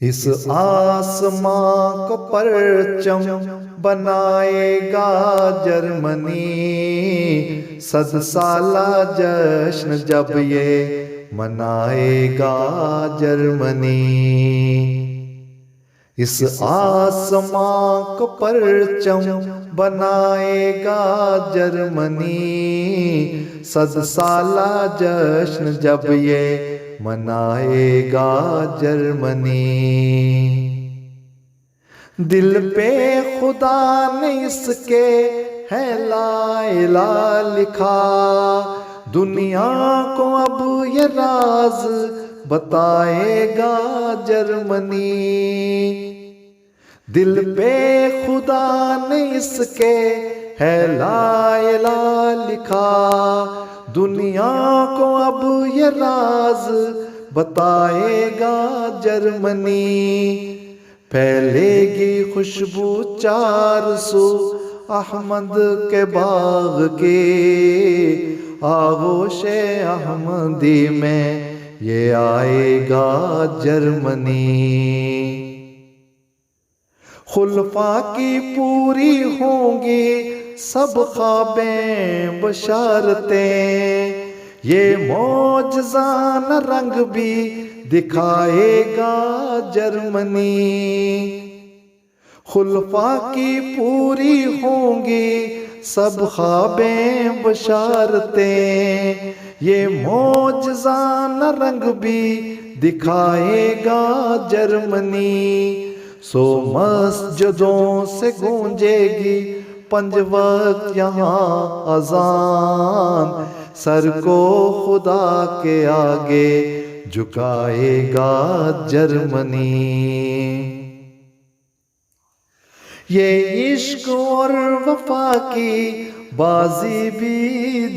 इस आसमां को परचम बनाएगा जर्मनी, 100 साला जश्न जब ये मनाएगा जर्मनी। इस आसमां को परचम बनाएगा जर्मनी, 100 साला जश्न जब ये मनाएगा जर्मनी। दिल पे खुदा ने इसके है ला इलाहा लिखा, दुनिया को अब ये राज बताएगा जर्मनी। दिल पे खुदा ने इसके है ला इलाहा लिखा, दुनिया को अब ये राज बताएगा जर्मनी। फैलेगी खुशबू 400 अहमद के बाग के, आगोशे अहमदी में ये आएगा जर्मनी। खुलफा की पूरी होंगी सब ख्वाबें बशारतें, ये मौजज़ान रंग भी दिखाएगा जर्मनी। खुलफा की पूरी होंगी सब ख्वाबें बशारतें, ये मौजज़ान रंग भी दिखाएगा जर्मनी। सो मस्जिदों से गूंजेगी 5 वक्त यहाँ अज़ान, सर को खुदा के आगे झुकाएगा जर्मनी। ये इश्क और वफा की बाजी भी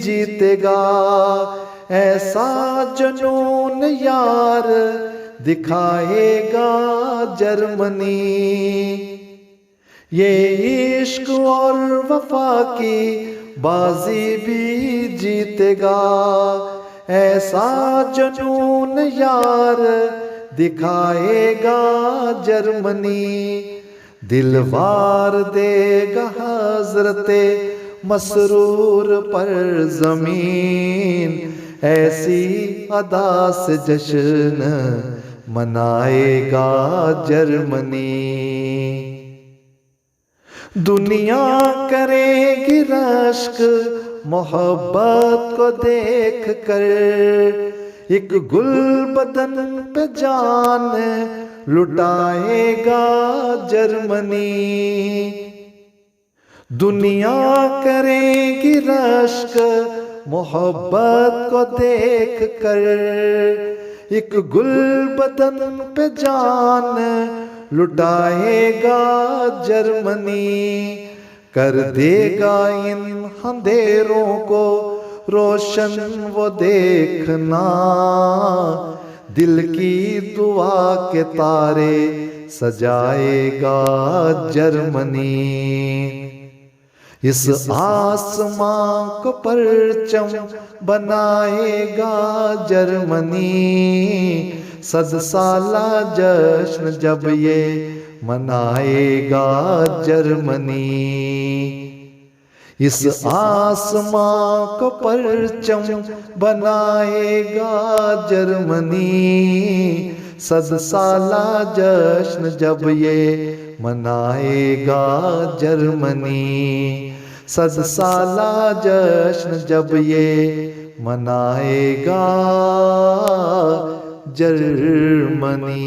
जीतेगा, ऐसा जुनून यार दिखाएगा जर्मनी। ये इश्क और वफा की बाजी भी जीतेगा, ऐसा जुनून यार दिखाएगा जर्मनी। दिलवार देगा हज़रते मसरूर पर ज़मीन, ऐसी अदा से जश्न मनाएगा जर्मनी। दुनिया करेगी रश्क मोहब्बत को देख कर, एक गुल बदन पे जान लुटाएगा जर्मनी। दुनिया करेगी रश्क मोहब्बत को देख कर, एक गुल बदन पे जान लुटाएगा जर्मनी। कर देगा इन अंधेरों को रोशन वो देखना, दिल की दुआ के तारे सजाएगा जर्मनी। इस आसमां को परचम बनाएगा जर्मनी, 100 साला जश्न जब ये मनाएगा जर्मनी। इस आसमां को परचम बनाएगा जर्मनी, 100 साला जश्न जब ये मनाएगा जर्मनी। 100 साला जश्न जब ये मनाएगा जर्मनी।